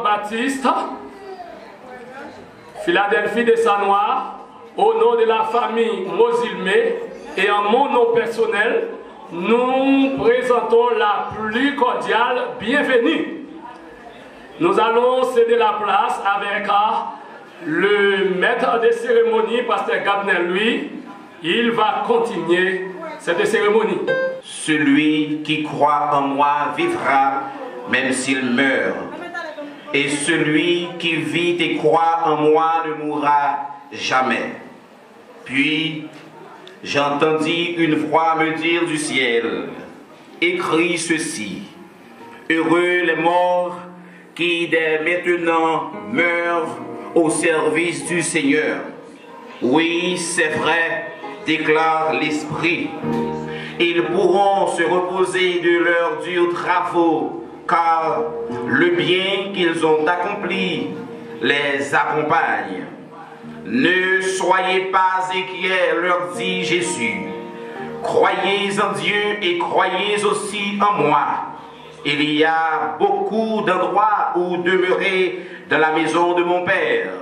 Baptiste, Philadelphie des Sanois, au nom de la famille Mosilmé et en mon nom personnel, nous présentons la plus cordiale bienvenue. Nous allons céder la place avec le maître des cérémonies, Pasteur Gabner, lui. Il va continuer cette cérémonie. Celui qui croit en moi vivra, même s'il meurt. Et celui qui vit et croit en moi ne mourra jamais. Puis j'entendis une voix me dire du ciel, écris ceci, heureux les morts qui dès maintenant meurent au service du Seigneur. Oui, c'est vrai, déclare l'Esprit. Ils pourront se reposer de leurs durs travaux, car le bien qu'ils ont accompli les accompagne. Ne soyez pas inquiets, leur dit Jésus. Croyez en Dieu et croyez aussi en moi. Il y a beaucoup d'endroits où demeurer dans la maison de mon Père,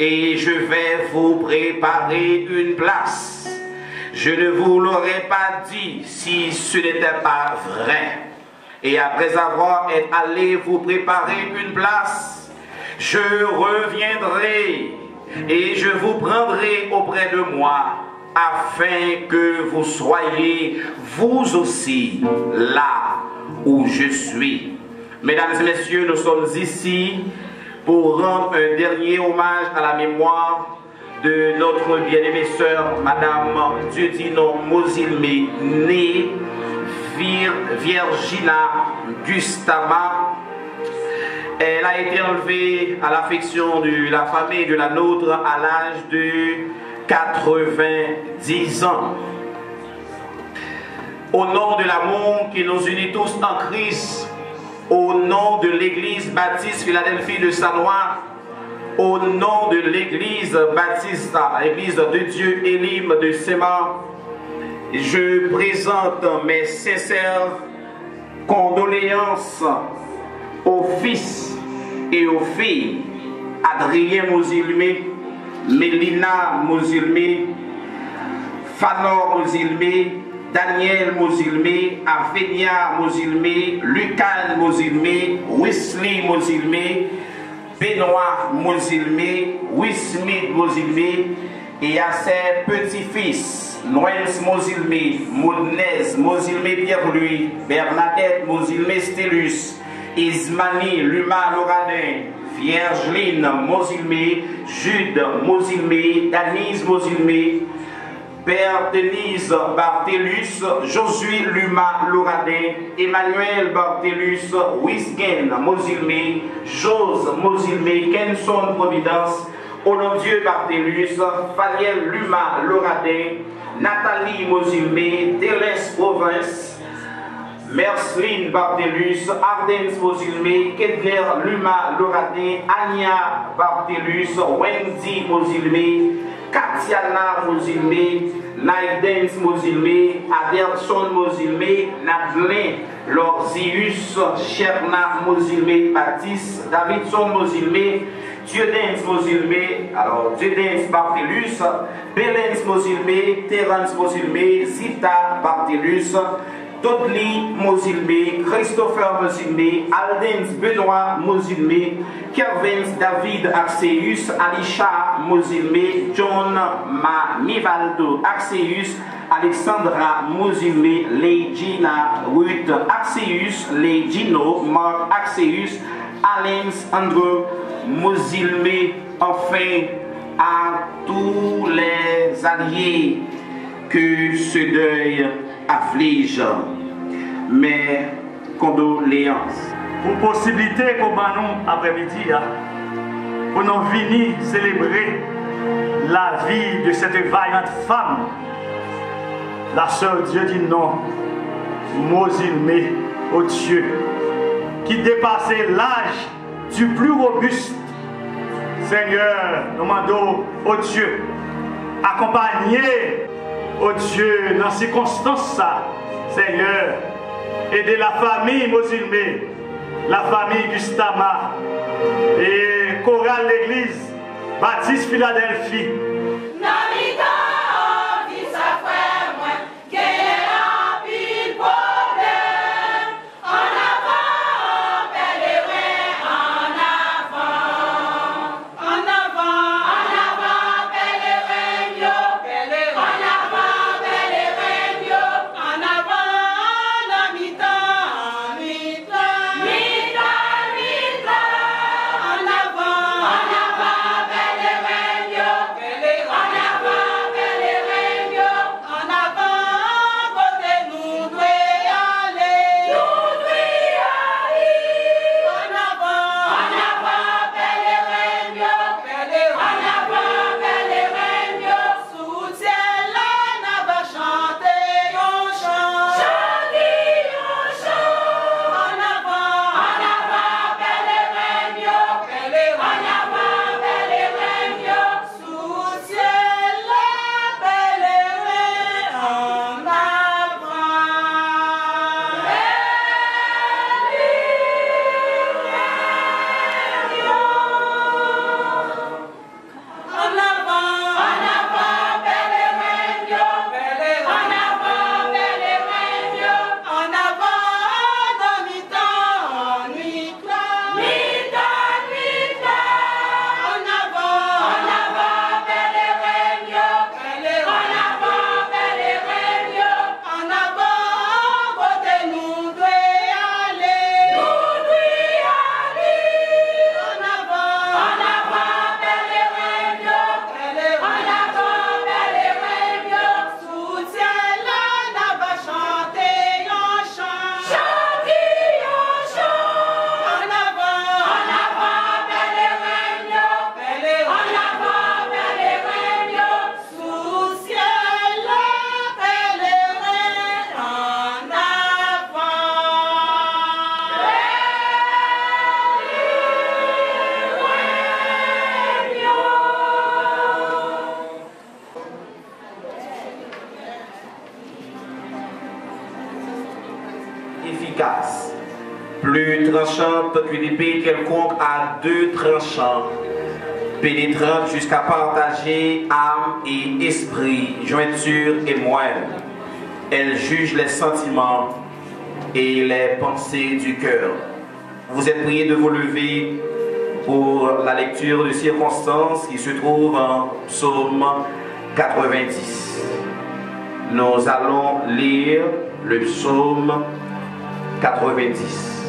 et je vais vous préparer une place. Je ne vous l'aurais pas dit si ce n'était pas vrai. Et après avoir allé vous préparer une place, je reviendrai et je vous prendrai auprès de moi, afin que vous soyez vous aussi là où je suis. Mesdames et messieurs, nous sommes ici pour rendre un dernier hommage à la mémoire de notre bien-aimée sœur, Madame Dieudino Mozilmé, née Virgina Gustama. Elle a été enlevée à l'affection de la famille et de la nôtre à l'âge de 90 ans. Au nom de l'amour qui nous unit tous en Christ, au nom de l'Église baptiste Philadelphie de Sanois, au nom de l'Église baptiste, l'Église de Dieu Élim de Séma, je présente mes sincères condoléances aux fils et aux filles Adrien Mozilmé, Mélina Mozilmé, Fanor Mozilmé, Daniel Mozilmé, Avenia Mozilmé, Lucan Mozilmé, Wesley Mozilmé, Benoît Mozilmé, Wismith Mozilmé, et à ses petits-fils, Noëls Mozilmé, Modnez Mozilmé Pierre-Louis, Bernadette Mozilmé Stélus, Ismani Luma Loradin, Viergeline Mozilmé, Jude Mozilmé, Danise Mozilmé, Père Denise Barthelus, Josué Luma Loradin, Emmanuel Barthelus, Wisgen Mozilmé, Jose Mozilmé, Kenson Providence, Olondieu Barthelus, Faniel Luma Loradin, Nathalie Mozilmé, Thélès Province, Merceline Barthelus, Ardens Mozilmé, Kedner Luma Loradin, Anya Barthelus, Wendy Mozilmé, Katiana Mozilmé, Naidens Mozilmé, Aderson Mozilmé, Nadlin Lorzius, Cherna Mozilmé, Baptiste, Davidson Mozilmé, Dieudens Mozilmé, alors Dieudens Barthelus, Belens Mozilmé, Terence Mozilmé, Zita Barthelus, Dodley Mozilmé, Christopher Mozilmé, Aldens Benoît Mozilmé, Kervins David Axeus, Alisha Mozilmé, John Manivaldo Axeus, Alexandra Mozilmé, Legina Ruth Axeus, Legino Mark Axeus, Alens Andrew Mozilmé, enfin à tous les alliés que ce deuil afflige mes condoléances. Pour possibilité qu'on va nous après-midi, pour nous venir célébrer la vie de cette vaillante femme, la sœur Dieudino Mozilmé, au Dieu, qui dépassait l'âge du plus robuste. Seigneur, nous demandons au Dieu, accompagner au Dieu dans ces circonstances, Seigneur, aider la famille Mozilmé, la famille Gustama et chorale l'église Baptiste Philadelphie. efficace, plus tranchante qu'une épée quelconque à deux tranchants, pénétrante jusqu'à partager âme et esprit, jointure et moelle. Elle juge les sentiments et les pensées du cœur. Vous êtes priés de vous lever pour la lecture de circonstances qui se trouve en Psaume 90. Nous allons lire le Psaume 90.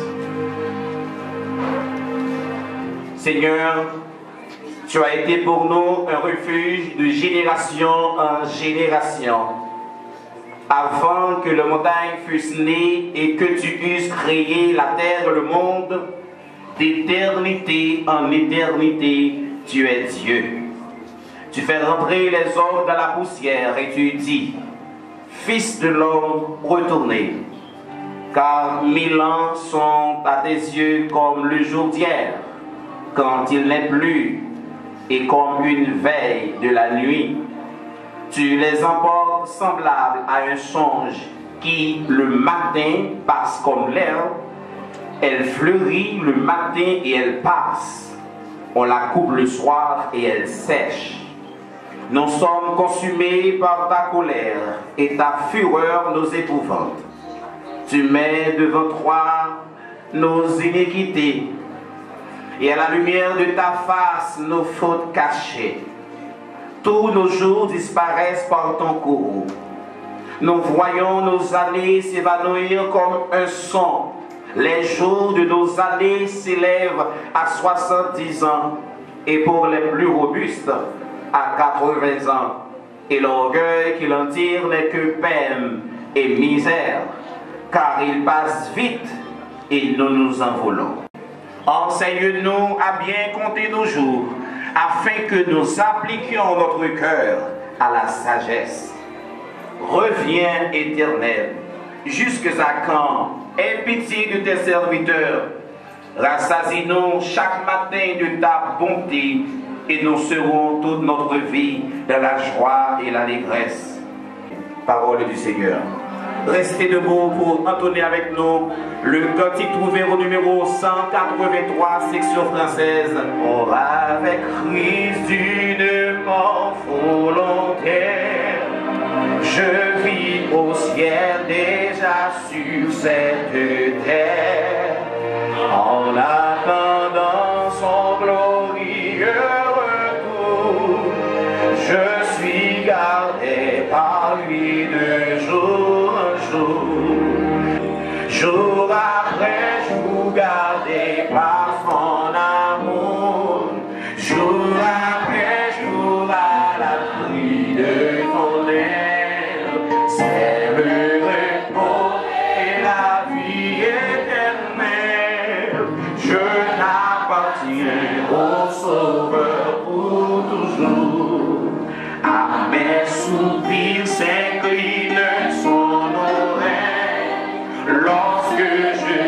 Seigneur, tu as été pour nous un refuge de génération en génération. Avant que les montagnes fussent nées et que tu eusses créé la terre et le monde, d'éternité en éternité, tu es Dieu. Tu fais rentrer les hommes dans la poussière et tu dis, Fils de l'homme, retournez, car 1000 ans sont à tes yeux comme le jour d'hier, quand il n'est plus, et comme une veille de la nuit. Tu les emportes semblables à un songe qui, le matin, passe comme l'herbe. Elle fleurit le matin et elle passe. On la coupe le soir et elle sèche. Nous sommes consumés par ta colère et ta fureur nous épouvante. Tu mets devant toi nos iniquités et à la lumière de ta face nos fautes cachées. Tous nos jours disparaissent par ton courroux. Nous voyons nos années s'évanouir comme un son. Les jours de nos années s'élèvent à 70 ans et pour les plus robustes à 80 ans. Et l'orgueil qu'il en tire n'est que peine et misère, car il passe vite et nous nous envolons. Enseigne-nous à bien compter nos jours, afin que nous appliquions notre cœur à la sagesse. Reviens, Éternel, jusqu'à quand? Aie pitié de tes serviteurs. Rassasie-nous chaque matin de ta bonté et nous serons toute notre vie dans la joie et l'allégresse. Parole du Seigneur. Restez debout pour entonner avec nous le cantique trouvé au numéro 183, section française. Or avec Christ d'une mort volontaire, je vis au ciel déjà sur cette terre, en attendant son glorieux retour. Je suis gardé par lui de jour en jour, jour après jour gardé par son amour, jour après jour à l'abri de ton aile. C'est le repos et la vie éternelle. Je n'appartiens au Sauveur pour toujours. À mes soupirs s'incline son oreille lorsque je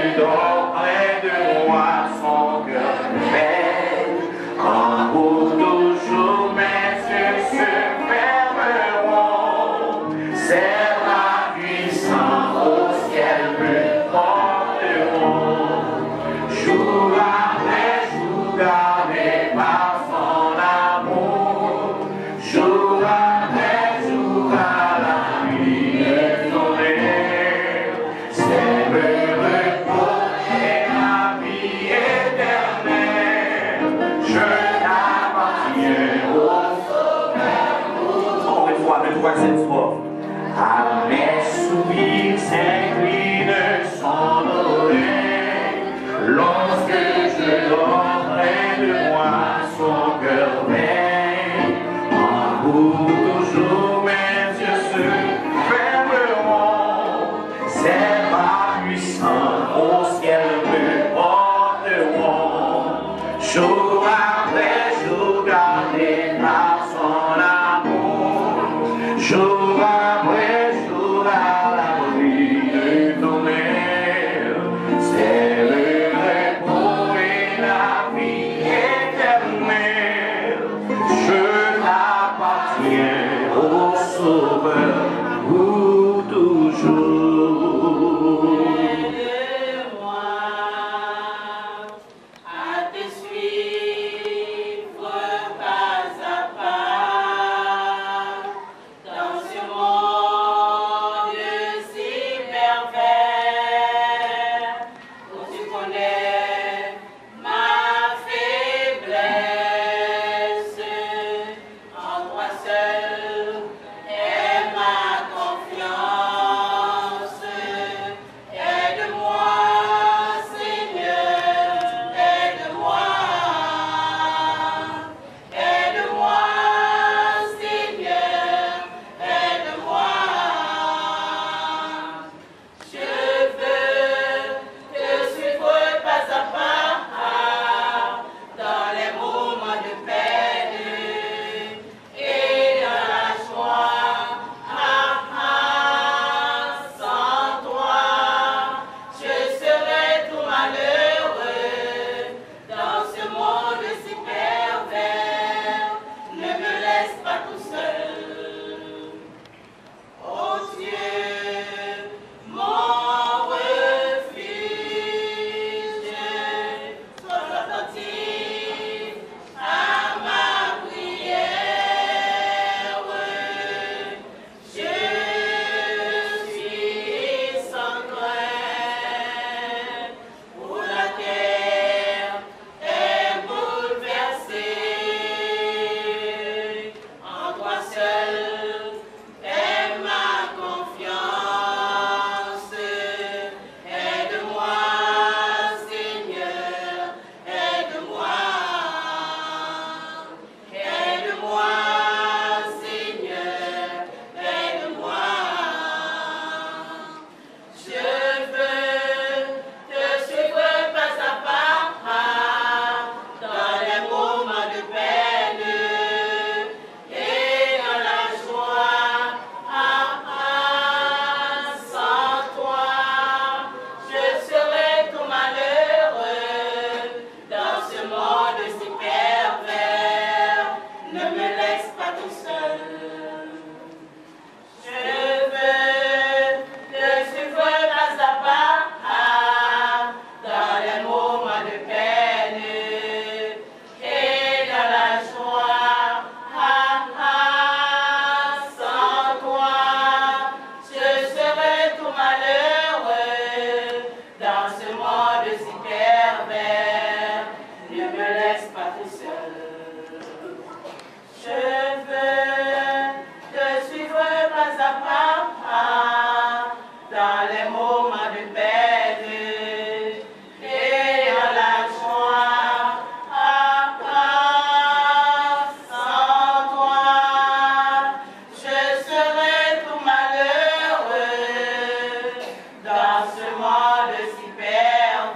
monde si pervers,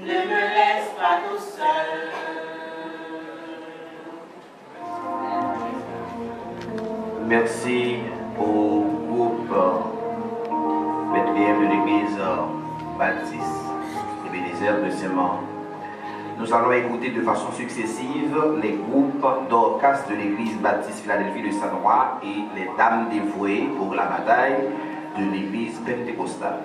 ne me laisse pas tout seul. Merci au groupe Bethléem de l'église Baptiste Ebenezer de Saint-Mand. Nous allons écouter de façon successive les groupes d'orchestre de l'église Baptiste Philadelphie de Saint-Ouen et les dames dévouées pour la bataille de l'église pentecostale.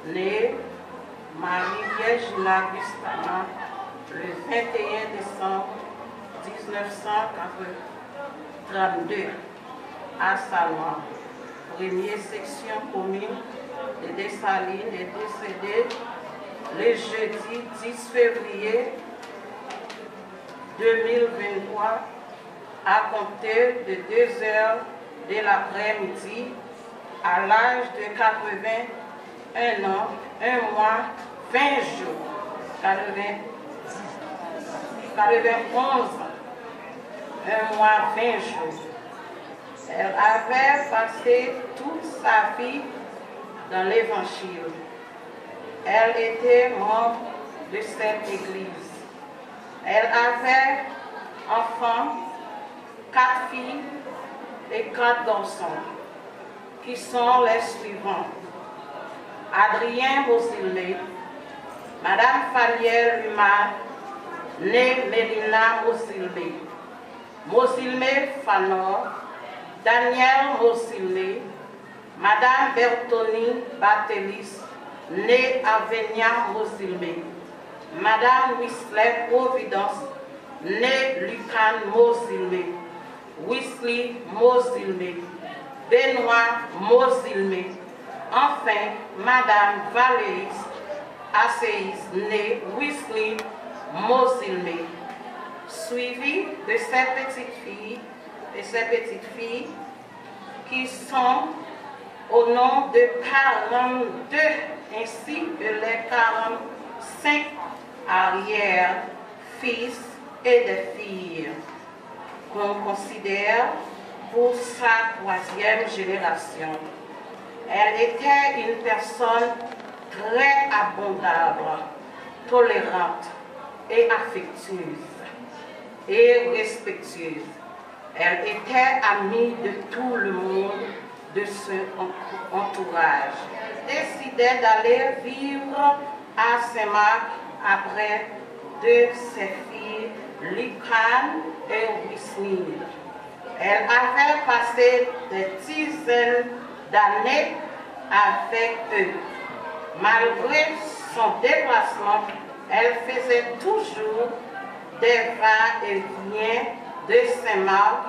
Née Marie-Vierge Augustana le 21 décembre 1932 à Saint-Ouen, première section commune de Dessalines, est décédée le jeudi 10 février 2023 à compter de 2 heures de l'après-midi à l'âge de 81 ans, 1 mois, 20 jours, 91 ans, 1 mois, 20 jours. Elle avait passé toute sa vie dans l'Évangile. Elle était membre de cette église. Elle avait enfants, 4 filles et 4 garçons, qui sont les suivants. Adrien Mosilmé, Madame Falière Lumar, née Mélina Mosilmé, Mosilmé Fanor, Daniel Mosilmé, Madame Bertoni Batelis, née Avenia Mosilmé, Madame Whistler Providence, née Lucan Mosilmé, Wesley Mosilmé, Benoît Mosilmé, enfin Madame Valérie Asséis, née Wesley Mosilmé. suivi de ses petites filles qui sont au nom de 42 ainsi que les 45 arrière-fils et des filles qu'on considère pour sa 3e génération. Elle était une personne très abondable, tolérante et affectueuse et respectueuse. Elle était amie de tout le monde de son entourage. Décidait d'aller vivre à Saint-Marc après de ses filles, Lycane et Wisnil. Elle avait passé des dizaines d'années avec eux. Malgré son déplacement, elle faisait toujours des va-et-vient de Saint-Marc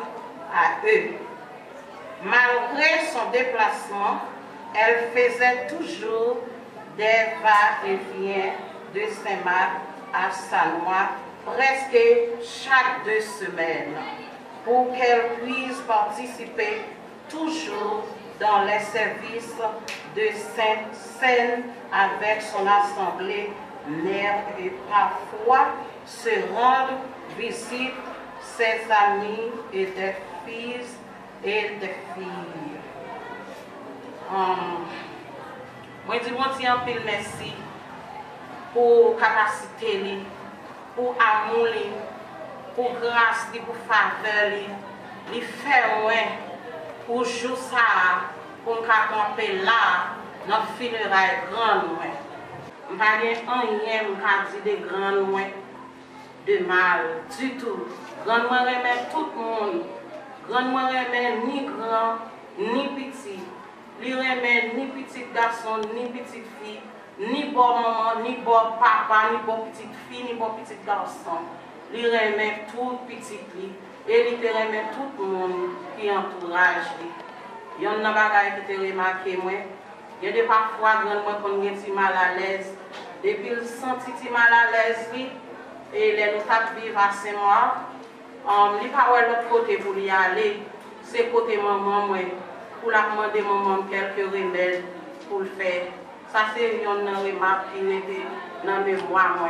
à eux. Malgré son déplacement, elle faisait toujours des va-et-vient de Saint-Marc à Sanois presque chaque 2 semaines pour qu'elle puisse participer toujours dans les services de Sainte-Seine avec son assemblée mère et parfois se rendre visite ses amis et des fils et des filles. Moi, je dis un peu merci pour capacité, pour amour, pour grâce, pour faveur, il fait moins pour jour ça, pour nous camper là, notre funérailles grand moins. Je ne vais pas dire de grand moins de mal du tout. Grand moins remet tout le monde. Grand moins remet ni grand ni petit. Il remet ni petit garçon ni petite fille, ni bon maman, ni bon papa, ni bon petite fille, ni bon petit garçon. Il remet tout petit lui. Et il te remet tout le monde qui entourage lui. Il y a un bagage qui te remarqué moi. Il y a des parfois qu'on est mal à l'aise. Depuis le senti mal à l'aise lui, et les nous tapons vivre à Saint-Marc, il n'y a pas l'autre côté pour y aller. C'est côté maman moi, pour la demander maman quelques remèdes pour le faire. Ça c'est une remarque qui était dans mes mémoire moi.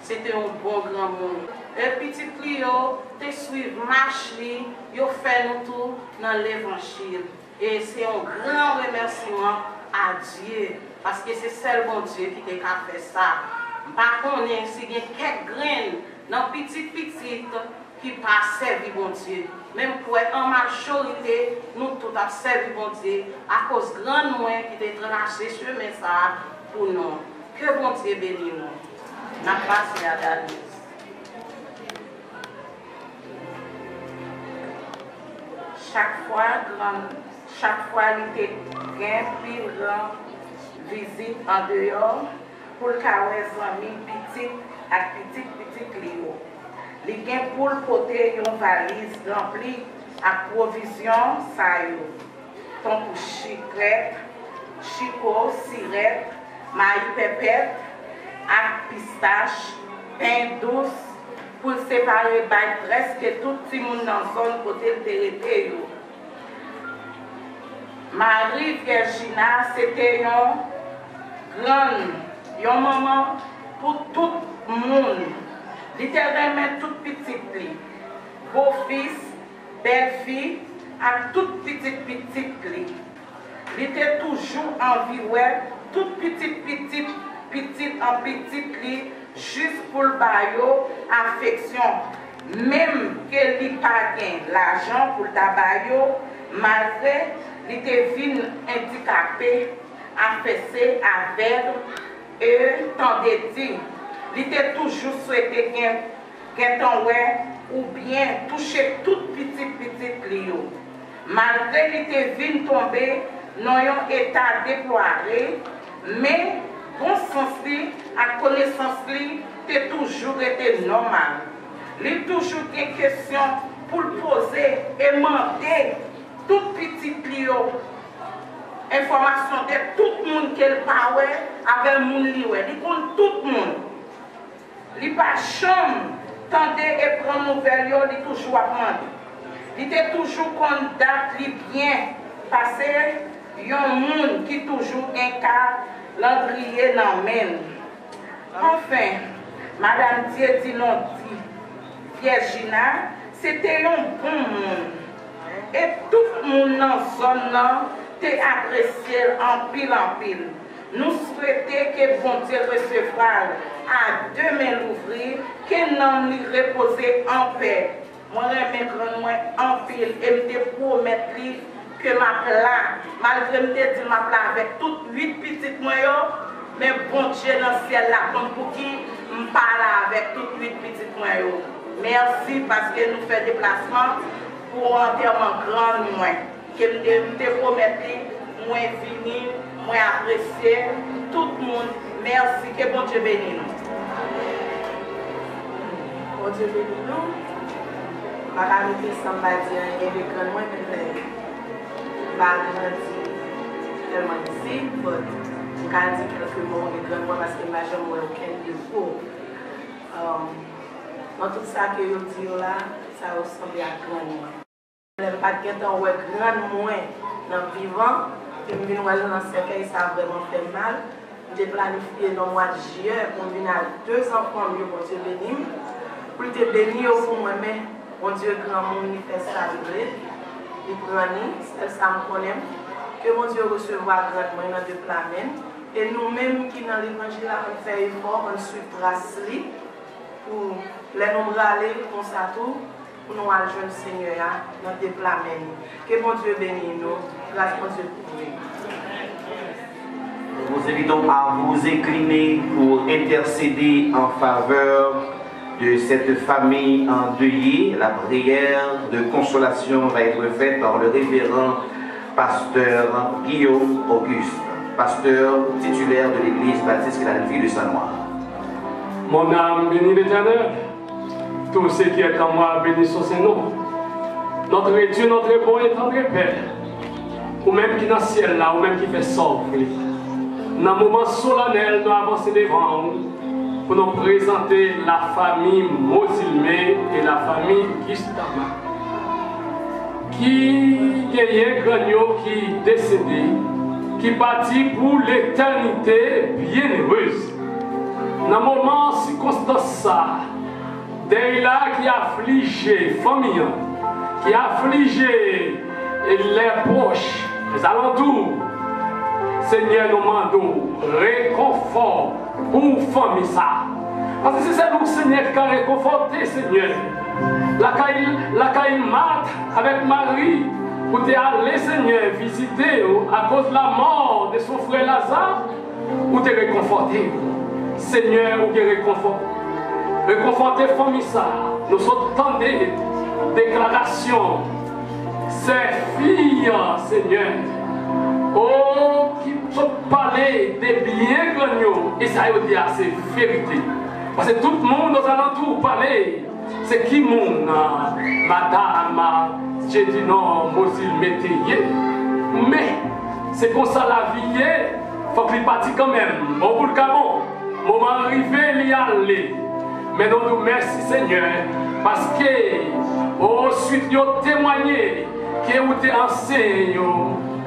C'était un bon grand monde. Et petit Clio, te suivre marche li, yo fait nous tout dans l'évangile. Et c'est un grand remerciement à Dieu parce que c'est seul bon Dieu qui t'a fait ça. Par contre, s'il y a quelques graines dans petit qui pas servi bon Dieu. Même pour être en majorité, nous tous avons servi bon Dieu à cause de grand moins qui t'a tracé chemin ça pour nous. Que bon Dieu bénisse nous. N'a passé à David. Chaque fois, il était bien plus grand visite en dehors pour le cas où amis petit à petit Léo. Il gain pour le côté une valise remplie à provisions ça yo. Ton pour chiclette, chico, sirette, maïs pépette, à pistache, pain douce pour séparer presque tout le monde dans la zone côté de Térété. Marie Virginia, c'était une grande maman pour tout le monde. Littéralement tout petit. Beau-fils, belle-fille, à toute petite. Il était toujours environ, toute petite en petite, juste pour le baillot, affection. Même qu'elle n'a pas l'argent pour le baillot, malgré qu'il était handicapé, affaissé, aveugle, et tant de dire. Il était toujours souhaité ou bien toucher toute petite Léo. Malgré qu'il était venu tomber dans un état déploré, mais bon sens à connaissance était toujours été normal. Il a toujours des questions pour le poser et demander toute petite Léo. Information de tout le monde qu'elle parlait avec le monde. Il compte tout le monde. li pas chambre, tendez et prendre nouvelle, il toujours apprendre. Il était toujours qu'on date li bien passé, yon monde qui toujours un cas l'endrier dans men. Enfin, Madame Diedinonti, Virginia, c'était un bon monde. Et tout le monde dans la zone t'a apprécié en pile. Nous souhaitons que bon Dieu recevra à demain l'ouvrir, que nous lui reposer en paix. Moi, je me en pile et je promets que ma plat, malgré que je dis ma plat avec toutes 8 petites moyens, mais bon Dieu dans le ciel là, comme pour qui me parle avec toutes 8 petites moyens. Merci parce que nous faisons des déplacements pour un enterrement grand moins. Que je promets, moi venir, moi apprécier tout le monde. Merci, que bon Dieu bénisse nous. Bon Dieu bénisse nous. Madame était sans dire, il y a des grands moins que tellement ici, mais je vais dire quelques mots de grands moins parce que je n'ai jamais aucun défaut. Dans tout ça que je dis là, ça ressemble à grand moins. Je n'ai pas de temps où grand moins dans le vivant, je me viens dans ce cercueil, ça a vraiment fait mal. J'ai planifié dans le mois de juillet pour venir à 2 enfants, mon Dieu béni, pour te bénir pour moi-même. Mon Dieu, grand monde, il fait ça, il prend, c'est ça me connaît. Que mon Dieu recevra grandement dans deux planètes. Et nous-mêmes qui dans l'évangile, on fait effort, on suit trace pour les nombres aller comme ça tout, pour nous aller le Seigneur dans deux planètes. Que mon Dieu bénisse nous. Grâce mon Dieu pour nous. Nous vous invitons à vous incliner pour intercéder en faveur de cette famille endeuillée. La prière de consolation va être faite par le révérend pasteur Guillaume Auguste, pasteur titulaire de l'église baptiste Philadelphie de Saint-Noir. Mon âme bénit l'Éternel, tout ce qui est en moi bénit son Saint-Nom. Notre Dieu, notre bon et tendre Père, ou même qui est dans le ciel là, ou même qui fait souffler. Dans un moment solennel, nous avançons devant nous pour nous présenter la famille Mosilmé et la famille Gustama, qui est un gagnon qui est décédé, qui partit pour l'éternité bienheureuse. Dans un moment circonstance ça, là qui affligé famille, qui affligé les proches, les alentours, Seigneur nous demandons réconfort pour famille ça. Parce que c'est nous, Seigneur, qui a réconforté, Seigneur. La caille Marthe avec Marie, pour te aller, Seigneur, visiter à cause de la mort de son frère Lazare, pour te réconforter. Seigneur, ou te réconforter. Réconforter famille ça. Nous sommes tant des déclarations. Ces filles, Seigneur, oh, qui sont parlé des biens gagnants, et ça veut dire c'est vérité. Parce que tout le monde aux alentours parlait, c'est qui mon madame, j'ai dit non, Mosil métayer. Mais c'est comme ça la vie est, il faut qu'il parte quand même. Bon pour le Gabon, moment arrivé, il y aller. Mais nous nous merci Seigneur, parce que au suite de témoigner que vous êtes enseigné,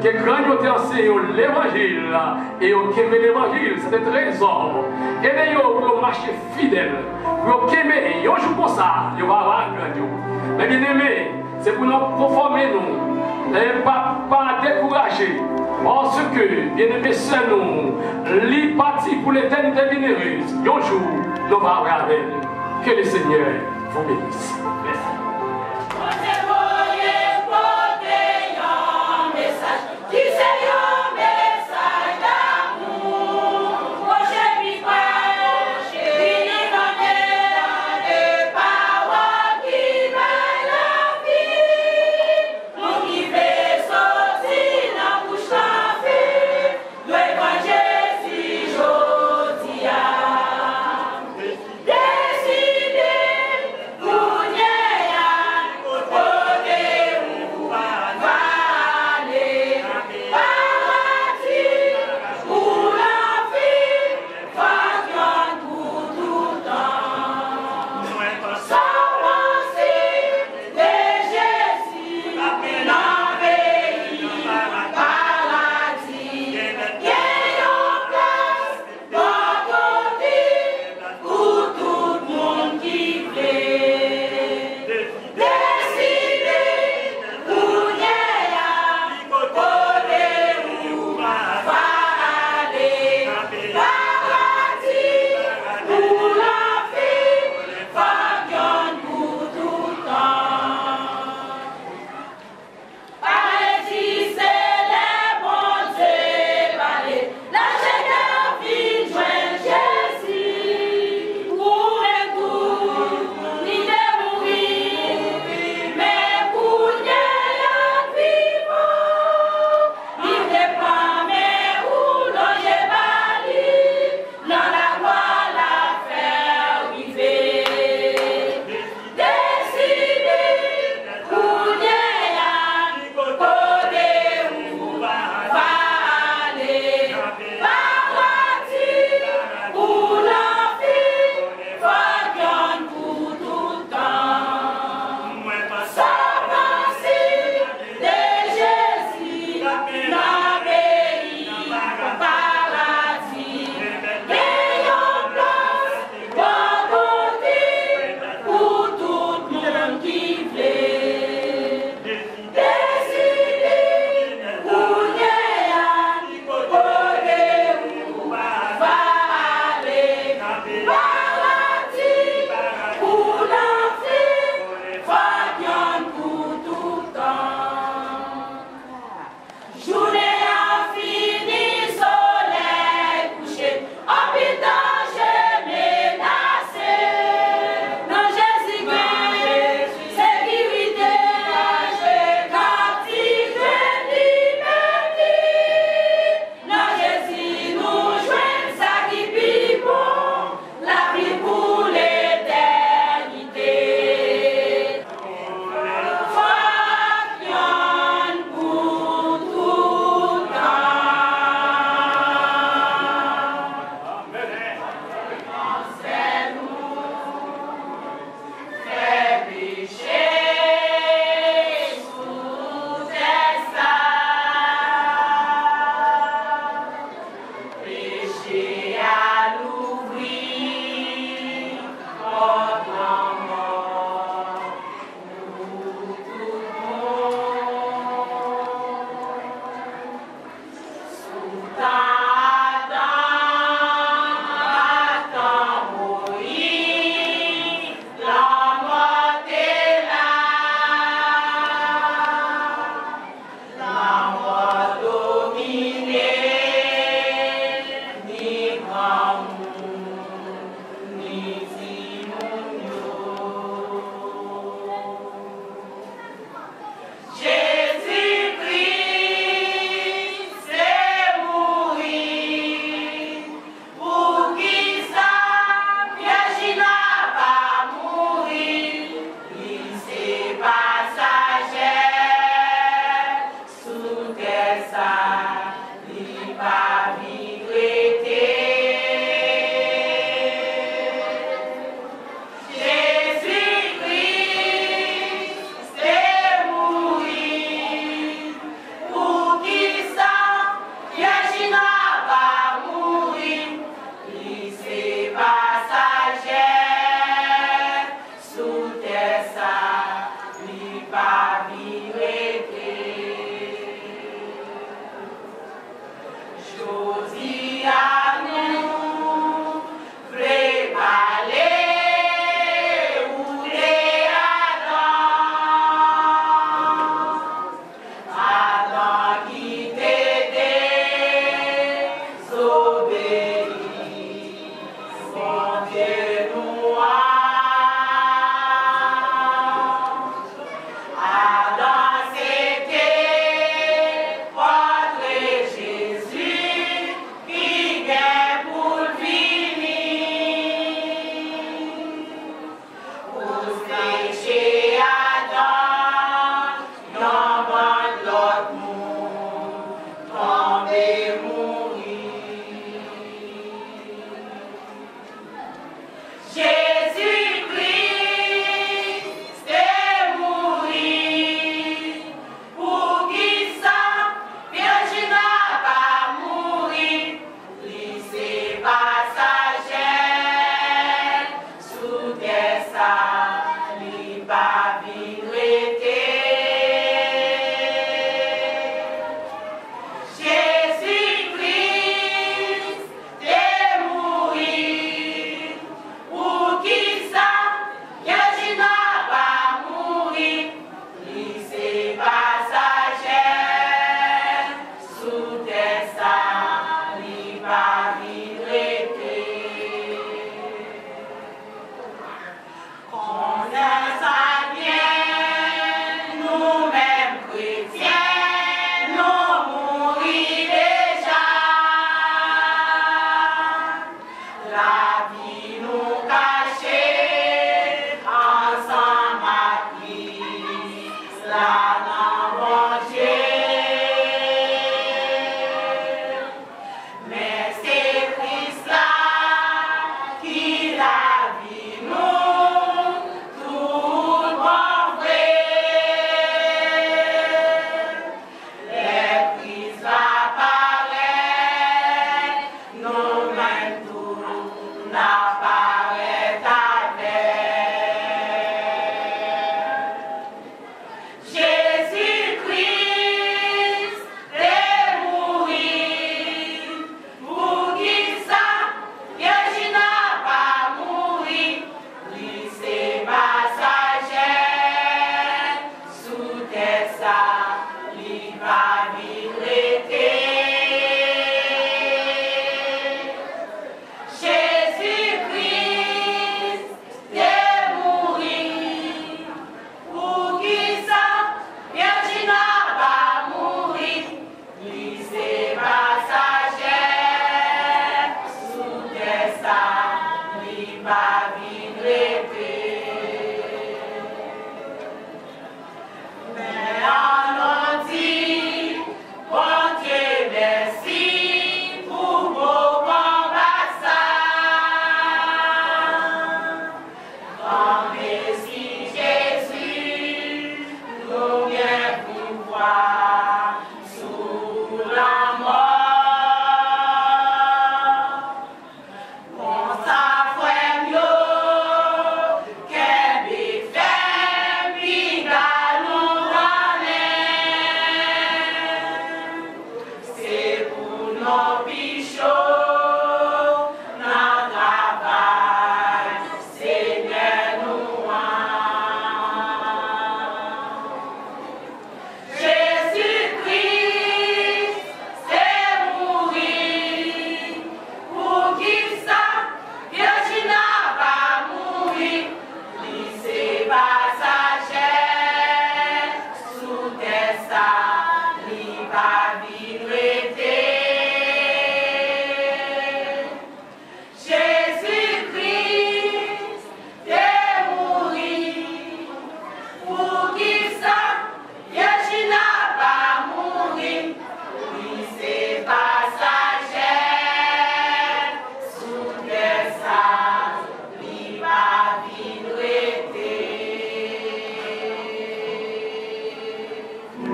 que grand vous enseigné l'évangile et au qu'aimer l'évangile, c'est un trésor. Et d'ailleurs, pour marcher fidèle, pour qu'aimer, un jour comme ça, il va avoir grand. Mais bien aimé, c'est pour nous conformer nous, et pas décourager. Parce que, bien aimé, c'est nous, les partis pour l'éternité bienheureuse, un jour, nous allons avoir avec nous. Que le Seigneur vous bénisse. Merci. Décidez, vous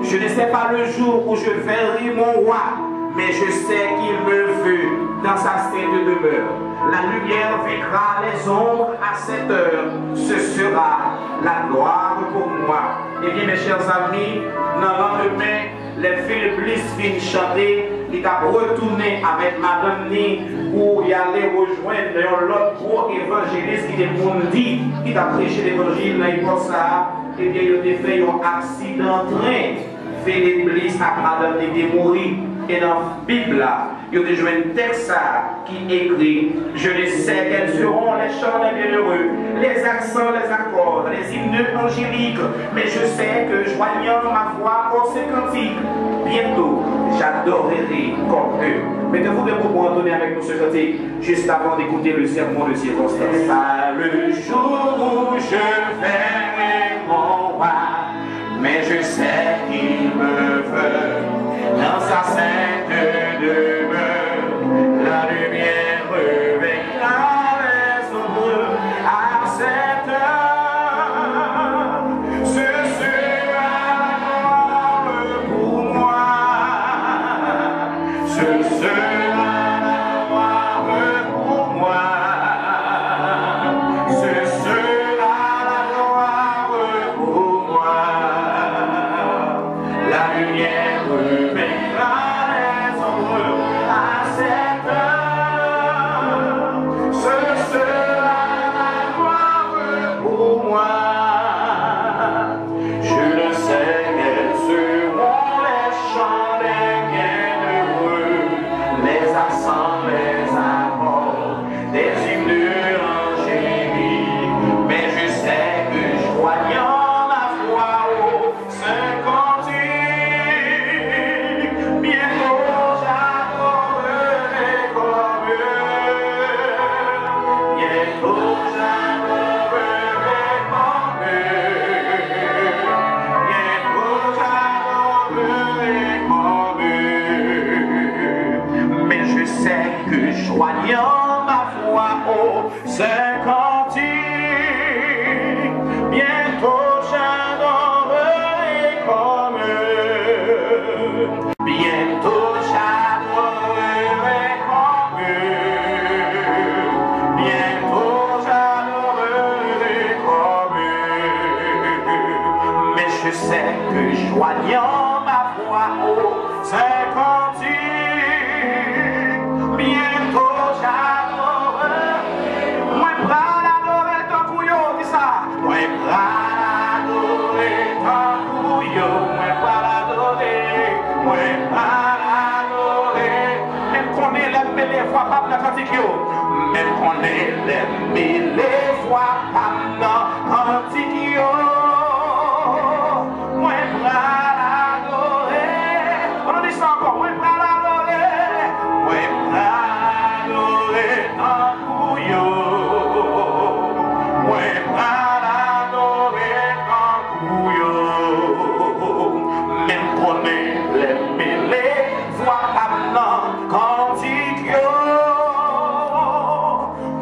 Je ne sais pas le jour où je verrai mon roi, mais je sais qu'il me veut dans sa sainte demeure. La lumière vaincra les ombres à cette heure. Ce sera la gloire pour moi. Eh bien, mes chers amis, dans le lendemain, les filles Bliss finissent chanter. Il a retourné avec Madame Ni pour y aller rejoindre l'autre gros évangéliste qui est Mundi, qui a prêché l'évangile dans l'Iposa. Eh bien, il a fait un accident de train. Philippe Bliss à Madame Ni est mort. Et dans la Bible, il y a déjà un texte qui écrit: je ne sais quels seront les chants des bienheureux, les accents, les accords, les hymnes angéliques, mais je sais que joignant ma voix au ces cantiques, bientôt j'adorerai comme eux. Mettez-vous debout pour entonner avec nous ce cantique, juste avant d'écouter le sermon de circonstance. Le jour où je verrai mon roi, mais je sais qu'il me veut dans sa sainte demeure. La lumière vaincra les ombres à cette heure. Ce sera la gloire pour moi. Ce sera la gloire pour moi. Ce sera la gloire pour moi. La lumière vaincra les ombres à cette heure. Ce sera la gloire pour moi. Je le sais, quels seront les chants des bienheureux, les accents, les accords, des hymnes angéliques. Mais je sais que joignant ma voix au Saint Cantique, bientôt j'adorerai comme eux. Bientôt j'adorerai comme eux. Bientôt j'adorerai comme eux. Mais je sais que joignant ma voix au Saint Cantique, bientôt j'adorerai comme eux. Bientôt j'adorerai comme eux. Bientôt j'adorerai comme eux. Mais je sais que joignant ma voix au Saint Cantique, bientôt j'adorerai. Moi pral adorer ton couillon, dis ça. Moi pral adorer ton couillon. Moi pral adorer. Moi pral adorer. Même qu'on est les voix pas dans cantique yo. Même qu'on est les voix pas dans cantique yo. Moi pral adorer. On dit ça encore. Moi pral adorer. Moi pral adorer ton couillon. Moi pral adorer ton couillon. Même qu'on est les voix pas dans cantique yo.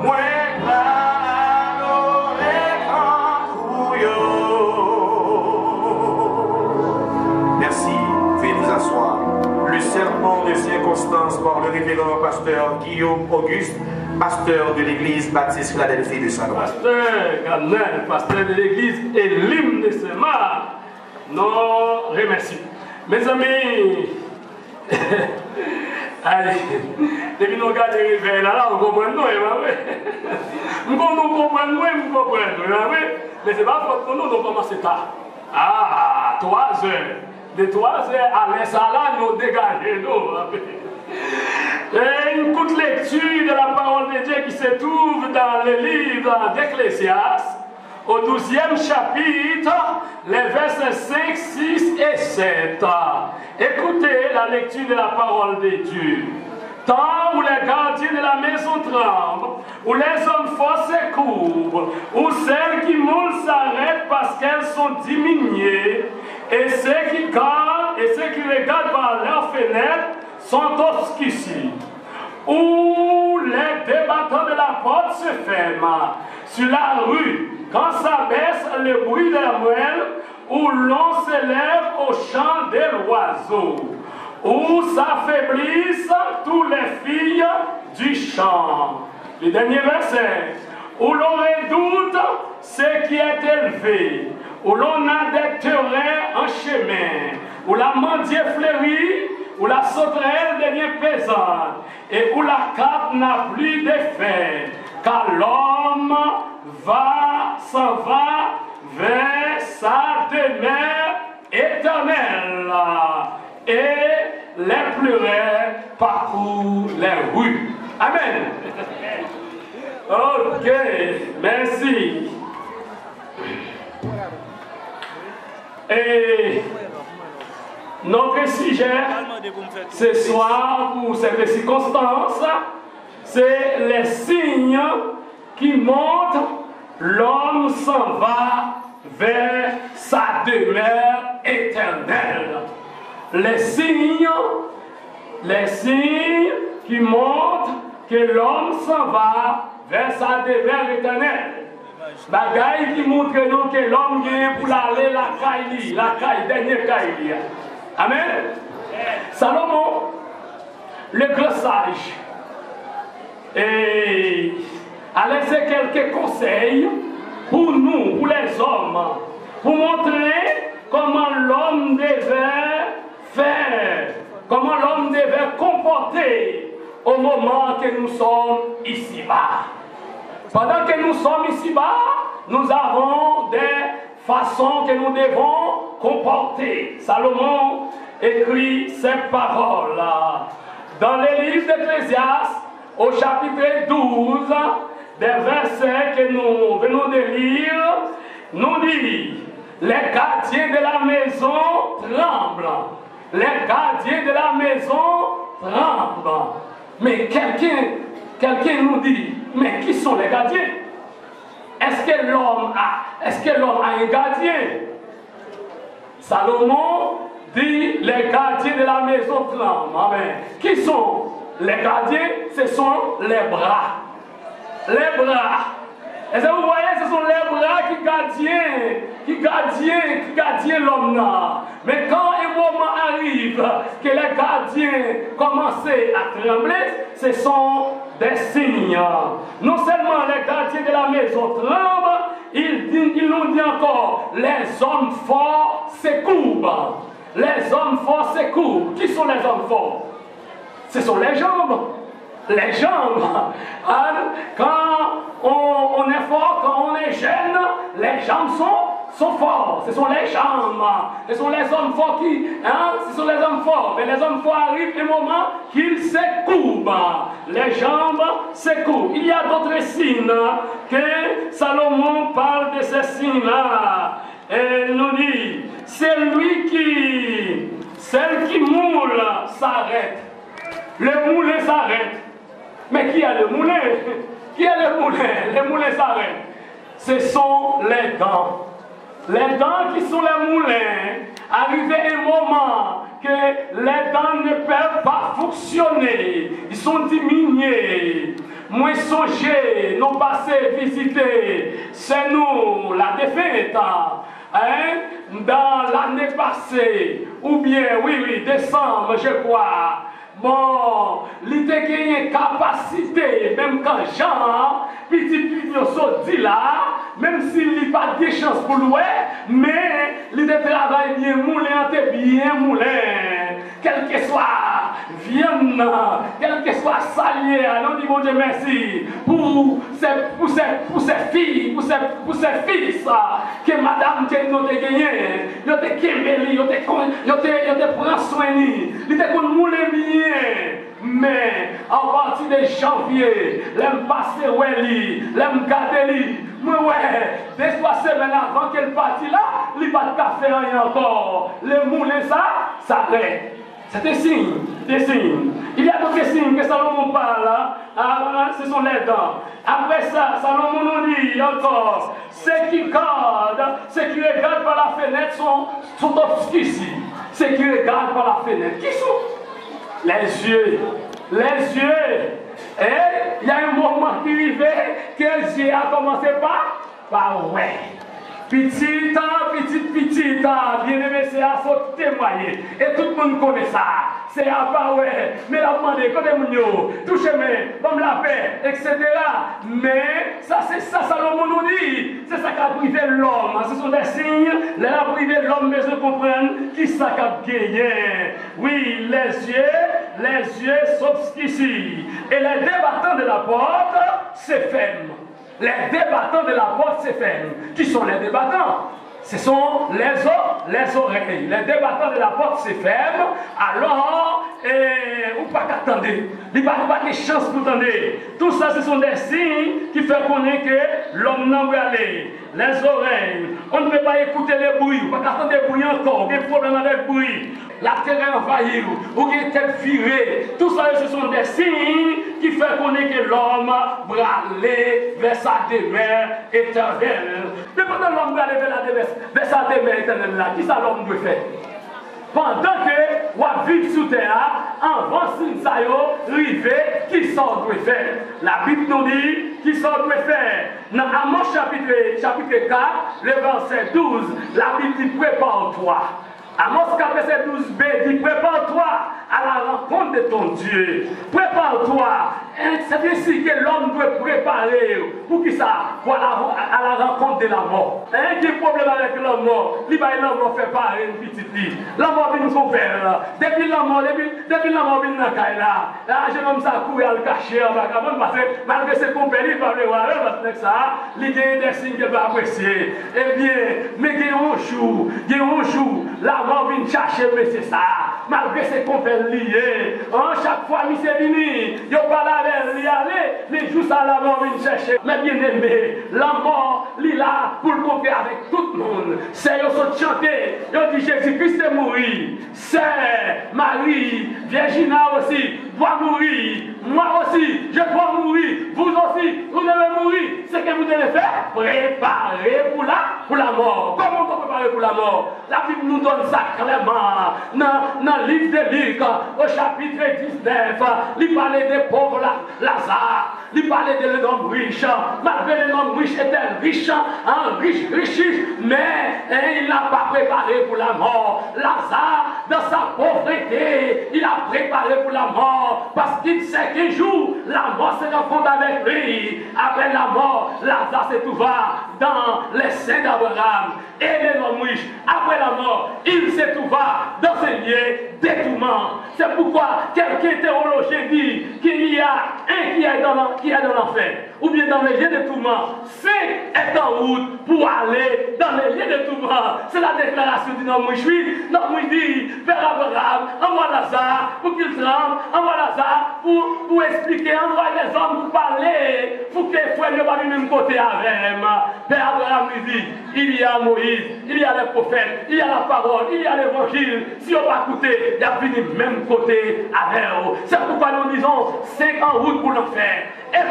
Moi pral adorer ton couillon. Merci, veuillez vous asseoir. Le sermon de circonstance par le révérend pasteur Guillaume Auguste, pasteur de l'église baptiste Philadelphie de Saint-Louis. Pasteur Ganel, pasteur de l'église et l'hymne de Sema, nous remercions. Mes amis, allez, depuis nous regardons les réveils là, on comprend nous, nous comprenons, mais c'est pas faute pour nous, nous commençons tard. Ah, 3 heures. De 3 heures à l'insala, nous dégageons. Et une courte lecture de la parole de Dieu qui se trouve dans le livre d'Ecclésiaste, au 12e chapitre, les versets 5, 6 et 7. Écoutez la lecture de la parole de Dieu. Temps où les gardiens de la maison tremblent, où les hommes forts se courbent, où celles qui moulent s'arrêtent parce qu'elles sont diminuées, et ceux qui regardent par leurs fenêtres sont obscurcis. Où les débattants de la porte se ferment sur la rue, quand s'abaisse le bruit de la moelle, où l'on s'élève au chant de l'oiseau, où s'affaiblissent toutes les filles du champ. Le dernier verset, où l'on redoute ce qui est élevé, où l'on a des terrains en chemin, où la mendier fleurit, où la sauterelle devient pesante, et où la cape n'a plus d'effet, car l'homme s'en va vers sa demeure éternelle, et les pleureurs parcourent les rues. Amen. Ok, merci. Et notre sujet ce soir, pour cette circonstance, c'est les signes qui montrent l'homme s'en va vers sa demeure éternelle. Les signes qui montrent que l'homme s'en va vers sa demeure éternelle. Bagaille qui montre que l'homme vient pour aller la caille, dernière caille. Amen. Salomon, le grand sage, a laissé quelques conseils pour nous, pour les hommes, pour montrer comment l'homme devait faire, comment l'homme devait comporter au moment que nous sommes ici-bas. Pendant que nous sommes ici-bas, nous avons des façons que nous devons comporter. Salomon écrit ces paroles dans le livre d'Ecclésiaste, au chapitre 12, des versets que nous venons de lire, nous dit: les gardiens de la maison tremblent. Les gardiens de la maison tremblent. Mais quelqu'un nous dit: mais qui sont les gardiens? Est-ce que l'homme a un gardien? Salomon dit: les gardiens de la maison tremblent. Amen. Qui sont les gardiens? Ce sont les bras. Les bras. Est-ce que vous voyez, ce sont les bras qui gardiennent l'homme là. Mais quand un moment arrive que les gardiens commencent à trembler, ce sont des signes. Non seulement les gardiens de la maison tremblent, ils nous disent encore: les hommes forts se courbent. Les hommes forts se courbent. Qui sont les hommes forts? Ce sont les jambes. Les jambes. Quand on est fort, quand on est jeune, les jambes sont forts. Ce sont les jambes. Ce sont les hommes forts ce sont les hommes forts. Mais les hommes forts arrivent un moment qu'ils se courbent. Les jambes se courbent. Il y a d'autres signes que Salomon parle de ces signes-là. Et il nous dit: celle qui moule s'arrête. Le moulin s'arrête. Mais qui a le moulin? Qui a le moulin? Le moulin s'arrête. Ce sont les dents. Les dents qui sont les moulins. Arrivé un moment que les dents ne peuvent pas fonctionner. Ils sont diminués. Moi, songez, nous passés visiter, c'est nous, la défaite. Dans l'année passée, ou bien, oui, décembre, je crois. Bon, il a une capacité, même quand Jean, petit dit là, même s'il n'a pas de chance pour lui, mais il a travaillé bien moulin, quel que soit viande, quel que soit salier, nous disons Dieu merci pour ses filles, pour ses fils, que madame nous a gagné, nous a gagné, nous a pris soin, nous a moulin bien. Mais à partir de janvier, l'aime passer l'aime garder moi ouais, 2-3 semaines avant qu'elle parte là, il va pas de café encore. Le moulin ça s'arrête. C'est des signes, des signes. Il y a d'autres signes que Salomon parle, ce sont les dents. Après ça, Salomon nous dit encore, ceux qui regardent par la fenêtre sont obscurcis. Ceux qui regardent par la fenêtre, qui sont? Les yeux. Les yeux. Et il y a un moment qui arrivait que les yeux a commencé par ouais. Petite, bien aimé, c'est à ce témoigner. Et tout le monde connaît ça. C'est à part, ouais, mais la demandé, côté mounio, touchez-moi, comme la paix, etc. Mais ça, c'est ça, Salomon nous dit. C'est ça qu'a privé l'homme. Ce sont des signes, les a privé l'homme, mais je comprends qui ça qu'a gagné. Oui, les yeux s'obscurcissent. Et les débattants de la porte se ferment. Les débattants de la porte se ferment. Qui sont les débattants? Ce sont les oreilles. Les débattants de la porte se ferment. Alors, ou pas qu'attendre. Il n'y a pas de chance pour attendre. Tout ça, ce sont des signes qui font connaître que l'homme n'a pas aller. Les oreilles. On ne peut pas écouter les bruits. On ne peut pas attendre des bruits encore. Il y a des problèmes avec le bruit. La terre envahie. Ou il y a tête virée. Tout ça, ce sont des signes qui font connaître que l'homme va aller vers sa demeure éternelle. Mais pendant l'homme va aller vers sa demeure éternelle là, qui ça l'homme doit faire? Pendant que on vit sous terre, avant ça rivé, qui ça doit faire? La Bible nous dit qui ça doit faire. Dans Amos chapitre 4, le verset 12, la Bible dit prépare-toi. Amos 4, verset 12b dit prépare-toi à la rencontre de ton Dieu. Prépare-toi. C'est ainsi que l'homme doit préparer pour qui ça? Pour à la rencontre de la mort. Un qui a problème avec la mort, l'homme fait pas une petite fille. La mort vient nous faire. Depuis la mort vient dans la caille là. Jeune homme ça courir à le cacher en bas. Parce que malgré ses compagnies, il va le voir. Parce que ça, il y a des signes qu'il va apprécier. Eh bien, mais il y a un jour, la mort vient chercher, mais c'est ça. Malgré ses compagnies liées, chaque fois, il s'est venu. Il n'y a pas la il aller, les jours ça la mort vient chercher. Mais bien aimé, la mort, il est là pour le compter avec tout le monde. C'est eux qui chantent, ils disent Jésus-Christ est mort. C'est Marie, Virginia aussi, doit mourir. Moi aussi, je dois mourir. Vous aussi, vous devez mourir. Ce que vous devez faire, préparer pour la mort. Comment on peut préparer pour la mort? La Bible nous donne ça clairement. Dans le livre de Luc, au chapitre 19, il parlait des pauvres Lazare. Il parlait de l'homme riche. Malgré l'homme riche était riche, riche, mais il n'a pas préparé pour la mort. Lazare, dans sa pauvreté, il a préparé pour la mort parce qu'il sait qu'un jour, la mort se rencontre avec lui. Après la mort, Lazare se trouva dans les seins d'Abraham. Et l'homme riche, après la mort, il se trouva dans un lieu d'étouement. C'est pourquoi quelqu'un théologien dit qu'il y a un qui est dans l'enfer, ou bien dans les lieux d'étouement. 5 est en route pour aller dans les lieux d'étouement. C'est la déclaration du homme riche. L'homme riche dit, Père Abraham, envoie Lazare pour qu'il se rende, envoie Lazare pour expliquer, envoie les hommes pour parler, pour que les frères ne soient pas du même côté avec moi. Père Abraham lui dit, il y a Moïse, il y a les prophètes, il y a la parole, il y a l'évangile. Si on va écouter, il y a fini même côté avec eux. C'est pourquoi nous disons 5 en route pour l'enfer. Et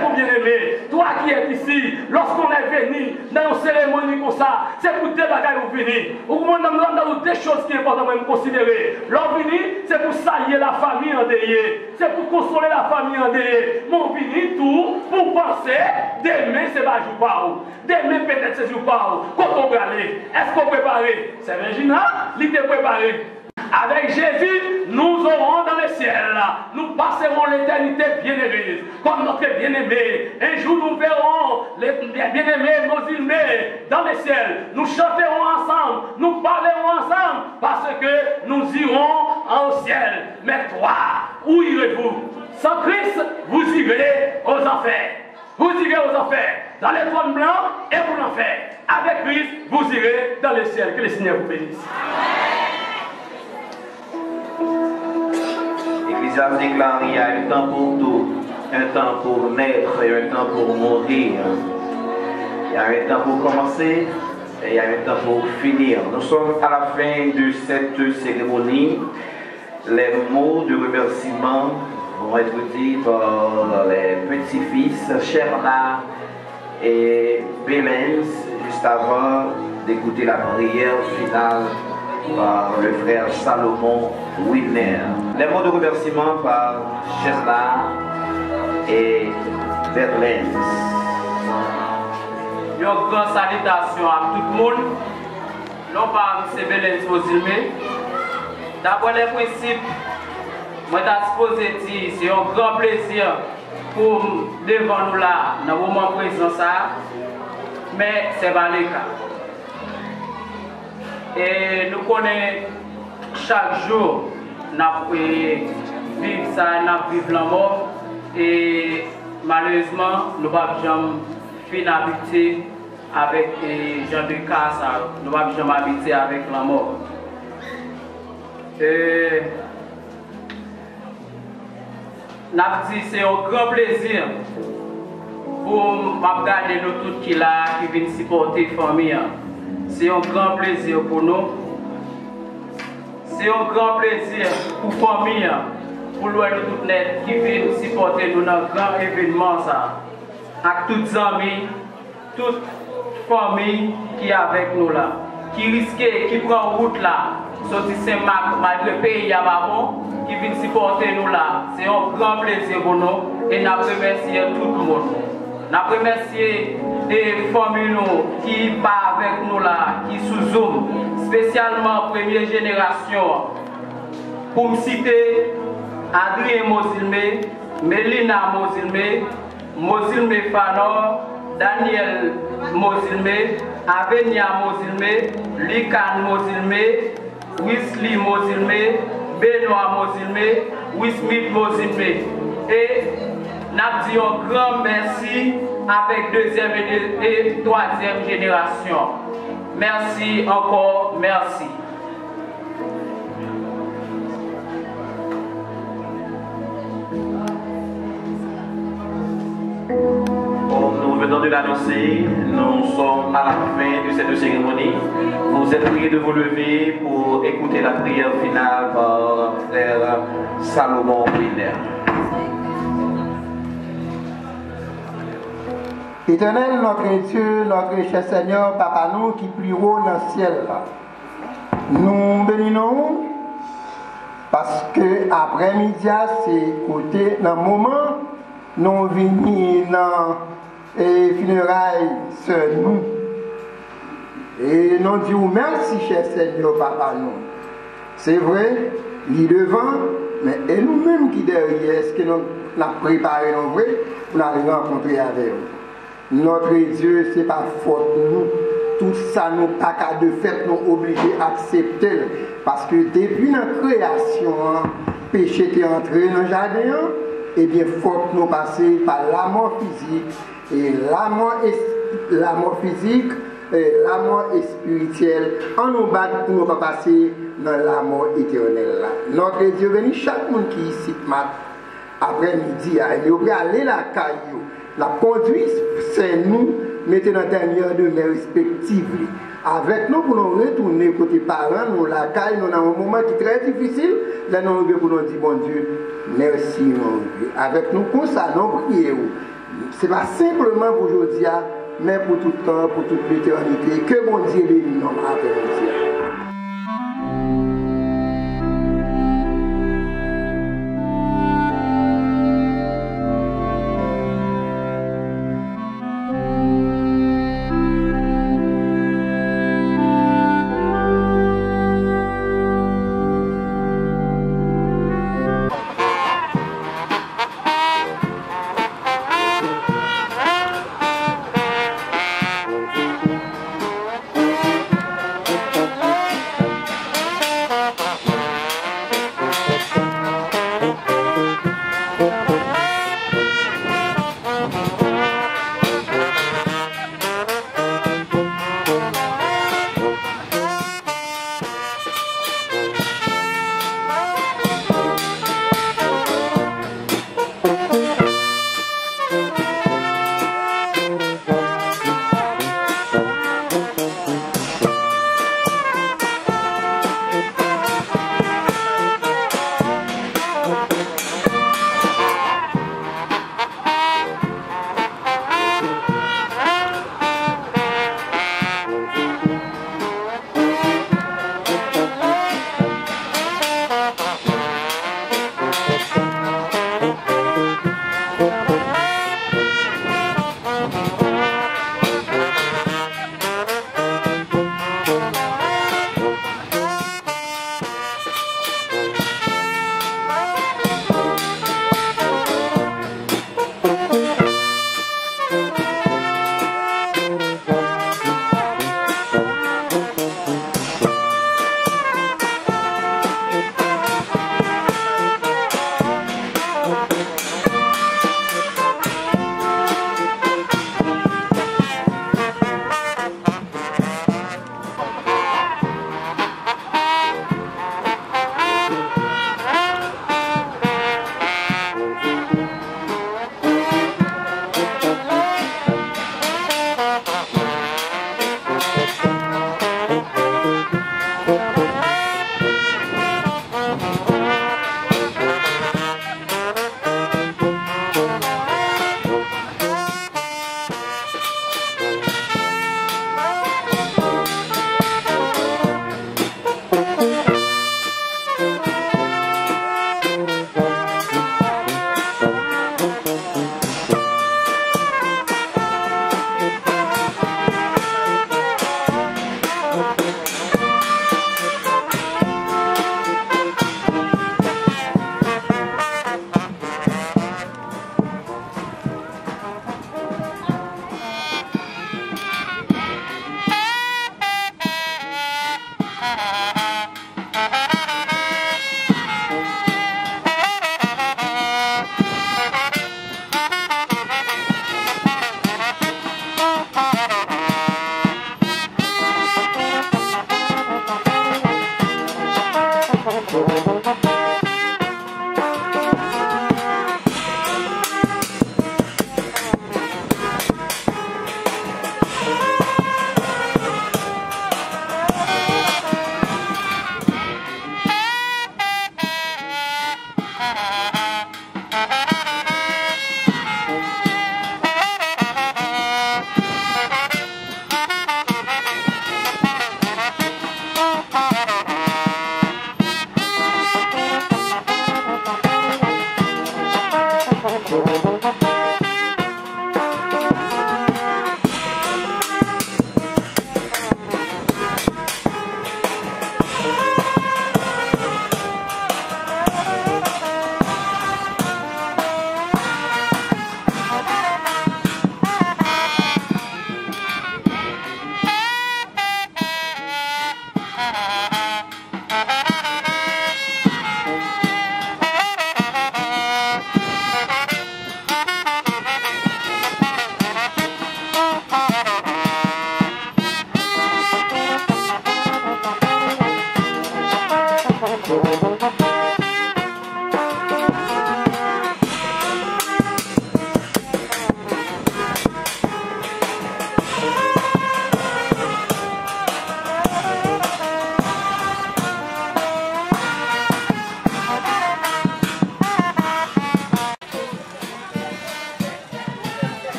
vous bien aimé, toi qui es ici, lorsqu'on est venu dans une cérémonie comme ça, c'est pour tes bagages vous venir. Ou nous avons des choses qui sont importantes à considérer. L'envenu, c'est pour saluer la famille endeuillée. C'est pour consoler la famille endeuillée. Mon venu tout pour penser, demain c'est pas jour par où. Demain peut-être c'est jour par où. Quand on va aller, est-ce qu'on prépare? C'est Virginia, il est préparé. Avec Jésus, nous aurons dans le ciel, nous passerons l'éternité bien-aimée, comme notre bien-aimé. Un jour, nous verrons les bien-aimés, nos ilmés dans le ciel. Nous chanterons ensemble, nous parlerons ensemble, parce que nous irons au ciel. Mais toi, où irez-vous? Sans Christ, vous irez aux enfers. Vous irez aux enfers, dans les trônes blancs et pour l'enfer. Avec Christ, vous irez dans le ciel. Que le Seigneur vous bénisse. L'Église déclare qu'il y a un temps pour tout, un temps pour naître et un temps pour mourir. Il y a un temps pour commencer et il y a un temps pour finir. Nous sommes à la fin de cette cérémonie. Les mots de remerciement vont être dits par les petits-fils Sherna et Bélens, juste avant d'écouter la prière finale par le frère Salomon Wilner. Les mots de remerciement par Sherna et Bélens. une grande salutation à tout le monde. Non pas M. Belens Mosilme. D'abord les principes, moi je suis dire, c'est un grand plaisir pour devant nous là, dans le moment présent ça, mais c'est pas le cas. Et nous connaissons chaque jour, nous vivons ça, nous vivons la mort, et malheureusement, nous ne pouvons jamais finir habiter avec Jean-Luc Cassa, nous ne pouvons jamais habiter avec la mort. C'est un grand plaisir pour m'aborder nous tous qui viennent supporter la famille. C'est un grand plaisir pour nous. C'est un grand plaisir pour la famille, pour nous tous qui viennent supporter nous dans un grand événement. Avec toutes les amis, toute famille qui est avec nous là, qui risque, qui prend route là, sortir Saint-Marc, malgré le pays à Babon, qui vient supporter nous là. C'est un grand plaisir pour nous et nous remercions tout le monde. Nous remercions les familles qui sont avec nous là, qui sous Zoom, spécialement première génération. Pour me citer Adrien Mosilme, Mélina Mosilme, Mosilme Fanor, Daniel Mosilme, Avenia Mosilme, Likan Mosilme, Wesley Mosilme, Benoît Mosilme, Wismith Mosilme. Et nous disons un grand merci avec deuxième et troisième génération. Merci encore, merci. Comme nous venons de l'annoncer, nous sommes à la fin de cette cérémonie. Vous êtes priés de vous lever pour écouter la prière finale par frère Salomon Willer. Éternel, notre Dieu, notre cher Seigneur, Papa nous qui plus haut dans le ciel, nous bénissons parce que après-midi, c'est côté dans le moment, nous venons dans les funérailles sur nous. Et nous disons merci, cher Seigneur, Papa nous. C'est vrai, il est devant, mais et nous-mêmes qui derrière, est-ce que nous avons préparé nos vrais pour nous rencontrer avec vous. Notre Dieu, ce n'est pas faute nous. Tout ça, nous pas qu'à de fait, nous obligés d'accepter. Parce que depuis notre création, péché est entré dans le jardin, et bien, faute nous passer par la mort physique, et la mort physique, et la mort spirituelle, en nous battre pour nous pas passer dans la mort éternelle. Notre Dieu bénit chaque monde qui est ici, après-midi, il va aller la caillou. La conduite, c'est nous, mettez dans dernière de mes respectives. Avec nous, pour nous retourner côté parents, nous la caille, nous avons un moment qui est très difficile. Là, nous pour nous dire, bon Dieu, merci, mon Dieu. Avec nous, comme ça, nous prions. Ce n'est pas simplement pour aujourd'hui, mais pour tout le temps, pour toute l'éternité. Que bon Dieu bénisse nous après-midi.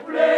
peuple